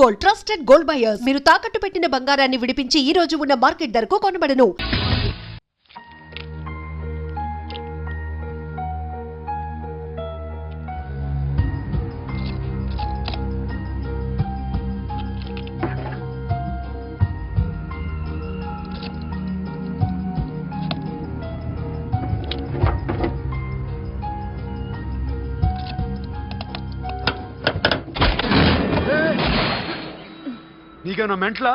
Gold, trusted gold buyers. మీరు తాకట్టు పెట్టిన బంగారాన్ని విడిపించి ఈ రోజు ఉన్న మార్కెట్ ధరకు కొనబడను. నీకేనా మెంట్లా?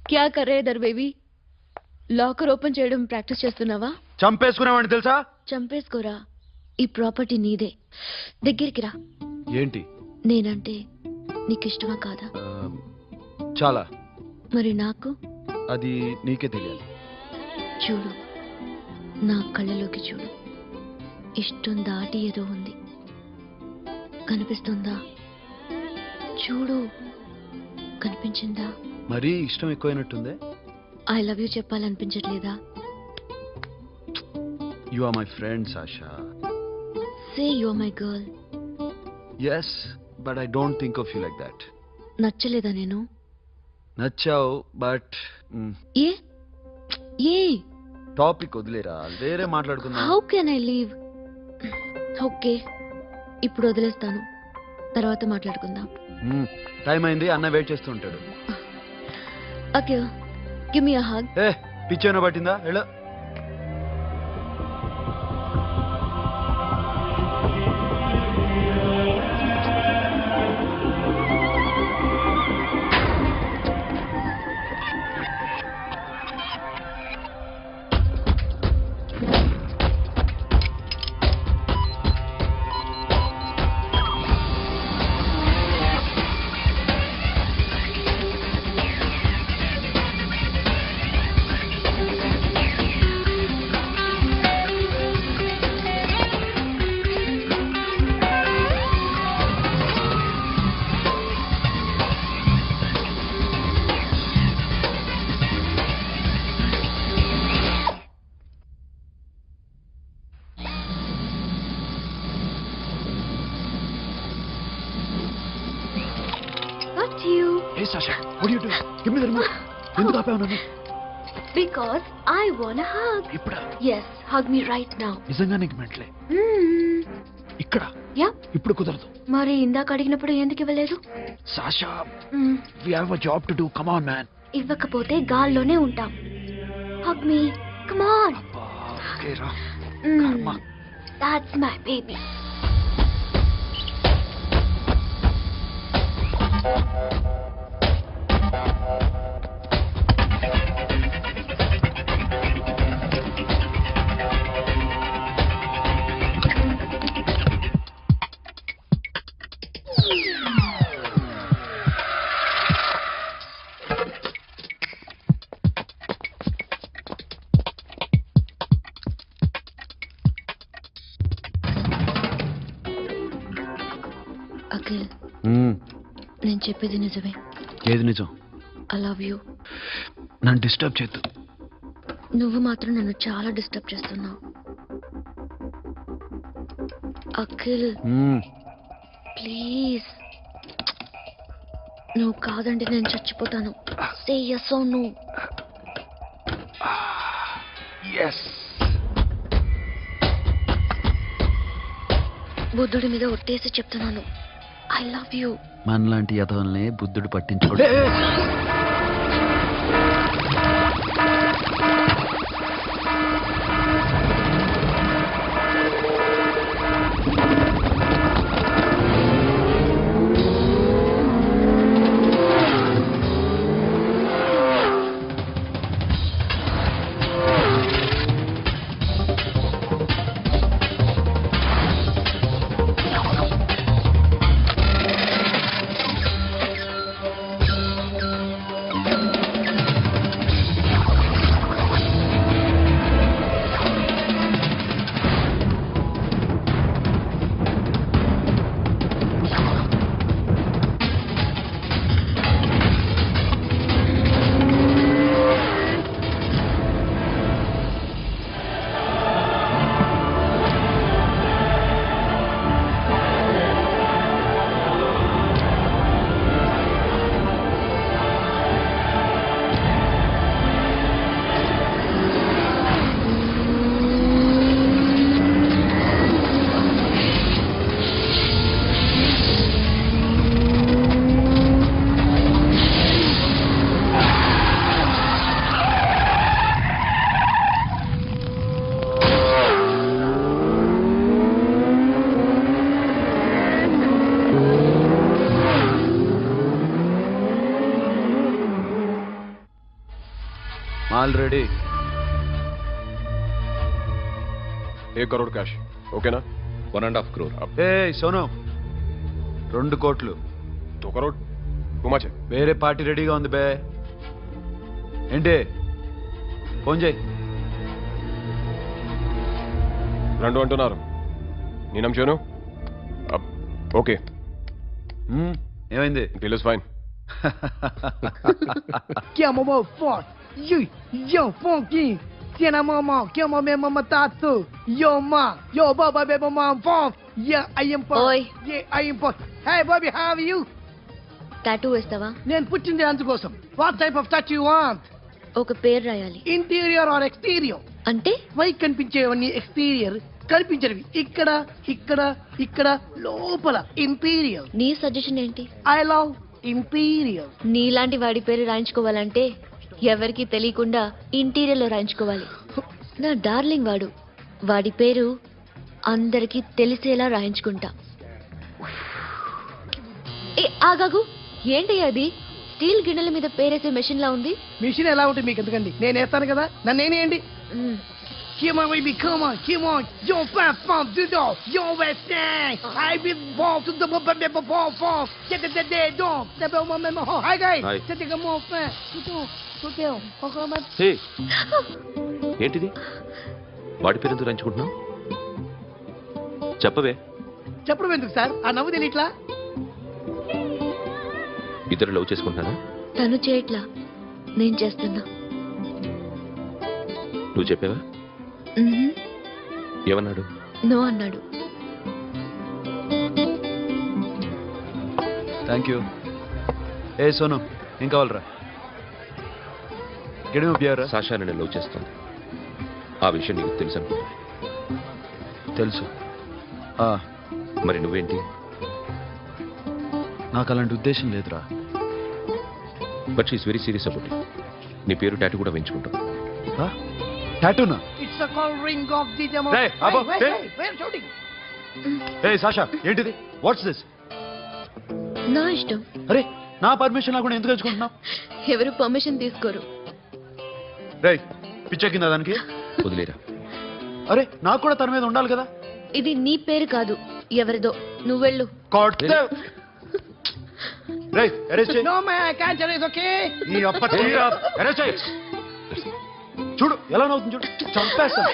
క్యా కర్ రే ఇధర్ బేబీ? లాకర్ ఓపెన్ చేయడం ప్రాక్టీస్ చేస్తున్నావా? చంపేసుకున్నావని తెలుసా? చంపేసుకోరా, ఈ ప్రాపర్టీ నీదే. దగ్గరికి రా. ఏంటి? నేనంటే నీకు ఇష్టమా కాదా? చాలా. మరి నాకు? అది నీకే తెలియాలి. చూడు, నా కళ్ళలోకి చూడు. ఇష్టం దాటి ఏదో ఉంది, కనిపిస్తుందా? చూడు, కనిపించిందా? మరీ ఇష్టం ఎక్కువైనట్టుందే. ఐ లవ్ యూ చెప్పాలనిపించట్లేదా? You are my friend Sasha. Say you are my girl. Yes, but I don't think of you like that. నచ్చలేదా నేను? నచ్చావు, బట్ ఏ ఏ టాపిక్ వదిలేరా, వేరే మాట్లాడుకుందాం. How can I leave? Okay, ఇప్పుడు వదిలేస్తాను, తర్వాత మాట్లాడుకుందాం. టైం అయింది, అన్న వెయిట్ చేస్తూ ఉంటాడు. Okay, give me a hug. ఏ పిచ్చేనా పట్టిందా? Hello. Hey Sasha, what are you doing? Give me the remote. ఎందుకు ఆపావు నన్ను? Because I want a hug. ఇప్పుడా? Yes, hug me right now. నిజంగా నీకు మెంట్లే? ఇక్కడ? Yeah. ఇప్పుడు కుదరదు. మరి ఇందాక అడిగినప్పుడు ఎందుకు ఇవ్వలేదు? Sasha, we have a job to do. Come on, man. ఇవ్వకపోతే గాల్లోనే ఉంటాం. Hug me. Come on. Okay, రా. కర్మ. That's my baby. అఖిల్, నేను చెప్పేది నిజమే. ఏది నిజం? I love you. నన్ను డిస్టర్బ్ చేయొద్దు. నువ్వు మాత్రం నన్ను చాలా డిస్టర్బ్ చేస్తున్నావు. అఖిల్ ప్లీజ్, నువ్వు కాదంటే నేను చచ్చిపోతాను. సే yes or no. yes. బుద్ధుడి మీద ఒట్టేసి చెప్తున్నాను, ఐ లవ్ యూ. మనలాంటి యథవల్ని బుద్ధుడు పట్టించుకోడు. ఆల్రెడీ 1 करोड़ कैश ओकेना 1.5 crore. ఏ సోను 2 కోట్లు 2 करोड़ टू मच है వేరే పార్టీ రెడీగా ఉంది బే ఏంటి ఫోన్ చేయి రెండు అంటున్నారు నీ నమ్మును ఓకే ఏమైంది deal is fine Chiama o meu forte. Yo, funky. Tiena mama, chiama me mama tatu. Yo ma, yo baba baby mom funk. Yeah, I am funk. Oi. Yeah, I am funk. Hey Bobby, how are you? Tattoo వేస్తావా? నేను పుట్టింది అందుకోసం. What type of tattoo you want? ఒక పేరు రాయాలి. Interior or exterior? అంటే పై కనిపించేవన్నీ exterior, కనిపించేవి ఇక్కడ ఇక్కడ ఇక్కడ లోపల ఇంటీరియర్. నీ సజెషన్ ఏంటి? I love interior. నీలాంటి వాడి పేరు రాయించుకోవాలంటే ఎవరికి తెలియకుండా ఇంటీరియర్ లో రాయించుకోవాలి. నా డార్లింగ్ వాడు. వాడి పేరు అందరికి తెలిసేలా రాయించుకుంటా. ఏ ఆగాగు, ఏంటి అది? స్టీల్ గిన్నెల మీద పేరేసే మెషిన్ లా ఉంది. మిషన్ ఎలా ఉంటుంది మీకు ఎందుకండి? నేను వేస్తాను కదా, నన్ను నేనేయండి. Come on, baby, come on, come on. Yo, fast, fast, do do. Yo, West End. I been born to the bomb. Get the dog. The bomb. Hi, guys. Hi. Take a more fast. Go down. హే ఏంటిది? వాడి పేరు ఎందుకు రంచుకుంటున్నావు? చెప్పవే. చెప్పడం ఎందుకు sir? ఆ నవ్వు తెలియట్లా? ఇద్దరు లవ్ చేసుకుంటున్నానా? తను చేయట్లా, నేను చేస్తున్నా. నువ్వు చెప్పావా? ఏమన్నాడు? నో అన్నాడు. Thank you. ఏ సోను ఏం కావాలరా? గడిమి బియారా? సాషా నేను లవ్ చేస్తాను. ఆ విషయం నీకు తెలుసు అనుకుంటా. తెలుసు. మరి నువ్వేంటి? నాకు అలాంటి ఉద్దేశం లేదురా. But she is very serious about it. నీ పేరు టాటూ కూడా వేయించుకుంటాం. టాటూనా? It's a call ring of the demo. Hey, Abba, hey. Where shooting? ఏ సాషా ఏంటిది? What's this? నా ఇష్టం. అరే నా పర్మిషన్ లేకుండా ఎందుకు తెచ్చుకుంటున్నావు? ఎవరు పర్మిషన్ తీసుకోరు. రే పిచ్చెక్కిందా దానికి? వదిలేరా. అరే నాకు కూడా తన మీద ఉండాలి కదా. ఇది నీ పేరు కాదు, ఎవరిదో. నువ్వు వెళ్ళు. No man, I can't tell you, okay? చూడు ఎలా నవ్వుతుంది చూడు. చంపేస్తాను.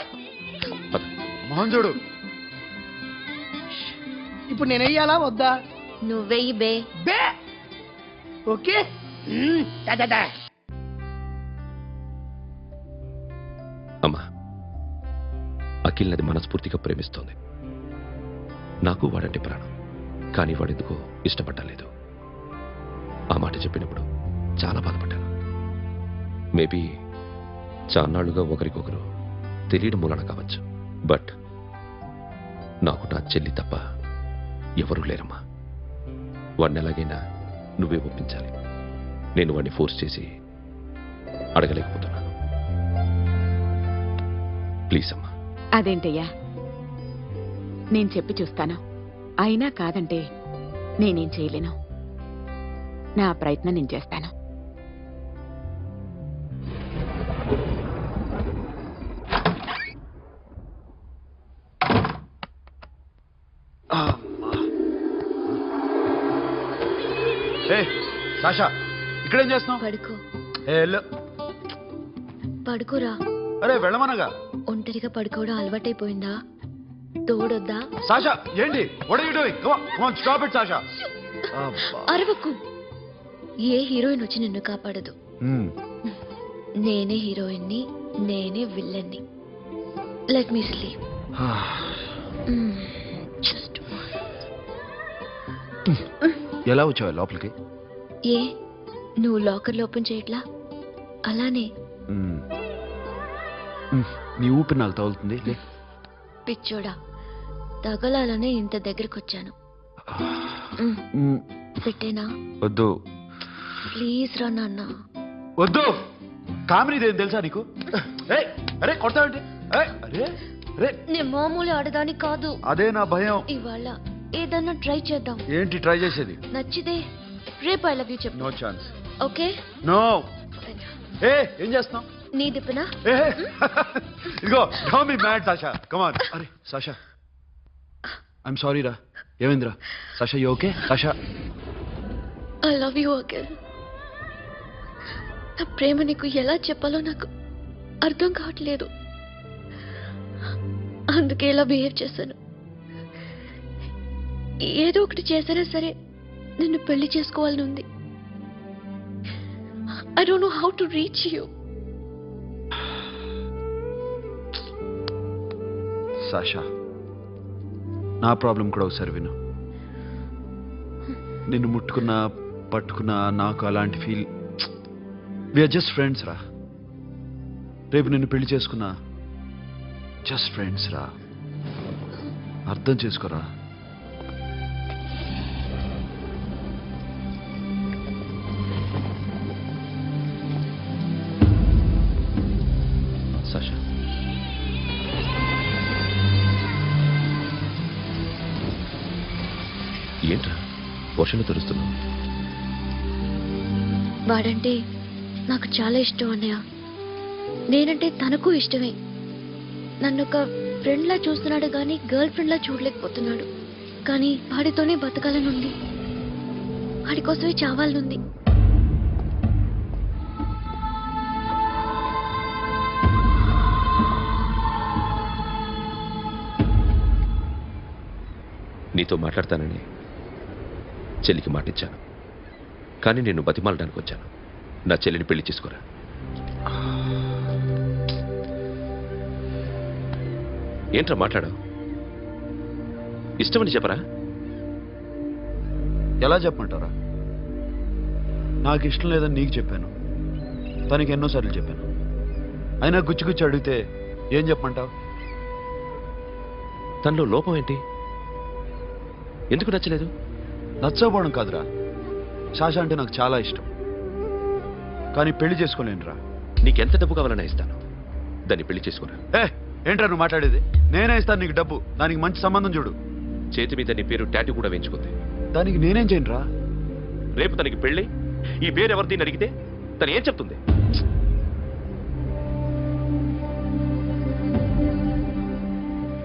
మోహన్ చూడు. ఇప్పుడు నేను వెయ్యాలా వద్దా? నువ్వెయ్యి బే. బే ఓకే. అమ్మా, అఖిల్ నది మనస్ఫూర్తిగా ప్రేమిస్తోంది. నాకు వాడంటే ప్రాణం. కానీ వాడెందుకో ఇష్టపడలేదు. ఆ మాట చెప్పినప్పుడు చాలా బాధపడ్డాను. మేబీ చాన్నాళ్లుగా ఒకరికొకరు తెలియడం మూలన కావచ్చు. బట్ నాకు నా చెల్లి తప్ప ఎవరూ లేరమ్మా. వాడిని ఎలాగైనా నువ్వే ఒప్పించాలి. నేను వాడిని ఫోర్స్ చేసి అడగలేకపోతున్నాను. ప్లీజ్ అమ్మా. అదేంటయ్యా, నేను చెప్పి చూస్తాను. అయినా కాదంటే నేనేం చేయలేను. నా ప్రయత్నం నేను చేస్తాను. సాషా ఇక్కడేం చేస్తున్నావు? పడుకో. పడుకోరా. అరే వెళ్ళమనగా. ఒంటరిగా పడుకోవడం అలవాటైపోయిందా? తోడొద్దా? సాషా ఏంటి? What are you doing? Come on stop it Sasha. అరవకు. ఏ హీరోయిన్ వచ్చి నిన్ను కాపాడదు. నేనే హీరోయిన్ని, నేనే విల్లన్ని. Let me sleep. జస్ట్ ఎలా వచ్చావు లోపలికి? ఏ నువ్వు లాకర్లో ఓపెన్ చేయట్లా? అలానే. నీ ఊపిరి నాకు తగులుతుంది. పిచ్చోడా, తగలాలనే ఇంత దగ్గరకు వచ్చాను. పెట్టేనా? వద్దు ప్లీజ్ రా నాన్న. వద్దు. కామినీదేం తెలుసా నీకు? అరే కొడతావంటే? నేను మామూలు ఆడదాని కాదు. అదే నా భయం. ఇవాళ ఏదన్నా ట్రై చేద్దాం. ఏంటి ట్రై చేసేది? నచ్చితే రేపు ఐ లవ్ యూ చెప్పు. No chance. ఓకే? నో. ఏం చేస్తున్నావు? నీ దిప్పునా? ఇదిగో don't be mad Sasha, come on. అరే సాషా, ఐఎమ్ సారీ రా. ఏమైందిరా Sasha? You okay Sasha? I love you again. నా ప్రేమ నీకు ఎలా చెప్పాలో నాకు అర్థం కావట్లేదు. అందుకే ఇలా బిహేవ్ చేశాను. ఏదో ఒకటి చేసినా సరే నిన్ను పెళ్లి చేసుకోవాలని ఉంది. I don't know how to reach you. Sasha, నా ప్రాబ్లం కూడా ఒకసారి విను. నిన్ను ముట్టుకున్నా పట్టుకున్నా నాకు అలాంటి ఫీల్. వీఆర్ జస్ట్ ఫ్రెండ్స్ రా. రేపు నిన్ను పెళ్లి చేసుకున్నా జస్ట్ ఫ్రెండ్స్ రా. అర్థం చేసుకోరా. సాషా, ఏంట్రా వర్షంలో తెరుస్తున్నావు? వాడంటే నాకు చాలా ఇష్టం అన్నయ్య. నేనంటే తనకు ఇష్టమే. నన్ను ఒక ఫ్రెండ్లా చూస్తున్నాడు కానీ గర్ల్ ఫ్రెండ్లా చూడలేకపోతున్నాడు. కానీ వాడితోనే బతకాలని ఉంది. వాడి కోసమే చావాలనుంది. నీతో మాట్లాడతానని చెల్లికి మాటిచ్చాను, కానీ నేను బతిమాలడానికి వచ్చాను. నా చెల్లిని పెళ్లి చేసుకోరా. ఏంట్రా మాట్లాడావు? ఇష్టమని చెప్పరా? ఎలా చెప్పమంటారా? నాకు ఇష్టం లేదని నీకు చెప్పాను, తనకి ఎన్నోసార్లు చెప్పాను. అయినా గుచ్చి గుచ్చి అడిగితే ఏం చెప్పమంటావు? తనలో లోపం ఏంటి? ఎందుకు నచ్చలేదు? నచ్చకపోవడం కాదురా, శాష అంటే నాకు చాలా ఇష్టం, కానీ పెళ్లి చేసుకోలేనురా. నీకెంత డబ్బు కావాలన్నా ఇస్తాను, దాన్ని పెళ్లి చేసుకోరా. ఏంట్రా నువ్వు మాట్లాడేది? నేనే ఇస్తాను నీకు డబ్బు, దానికి మంచి సంబంధం చూడు. చేతి మీద నీ పేరు టాటూ కూడా వేయించుకుంది. దానికి నేనేం చేయనురా? రేపు తనకి పెళ్ళి ఈ పేరు ఎవరిది అడిగితే తను ఏం చెప్తుంది?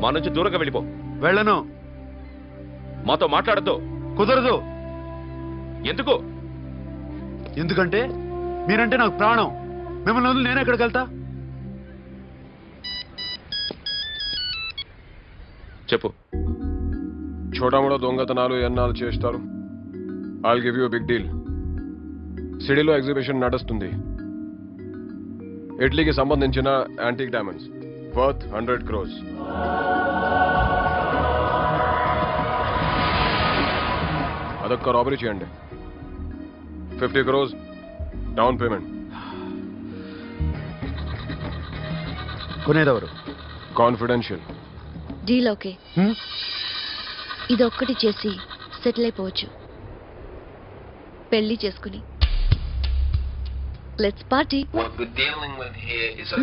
మా నుంచి దూరంగా వెళ్ళిపో. వెళ్ళను. మాతో మాట్లాడద్దు. కుదరదు. ఎందుకు? ఎందుకంటే మీరంటే నాకు ప్రాణం. మిమ్మల్ని వదిలి నేను ఎక్కడికి వెళ్తా? చెప్పు. చోటామోటా దొంగతనాలు ఎన్నాళ్ళు చేస్తారు? I'll give you big deal. సిటీలో ఎగ్జిబిషన్ నడుస్తుంది. ఇటలీకి సంబంధించిన యాంటిక్ డైమండ్స్ వర్త్ 100 crores. అదొక్క రాబరీ చేయండి. 50 crores డౌన్ పేమెంట్. కొనేదెవరు? కాన్ఫిడెన్షియల్. Deal okay. ఇదొక్కటి చేసి సెటిల్ అయిపోవచ్చు. పెళ్లి చేసుకుని let's party. What we're dealing with here is a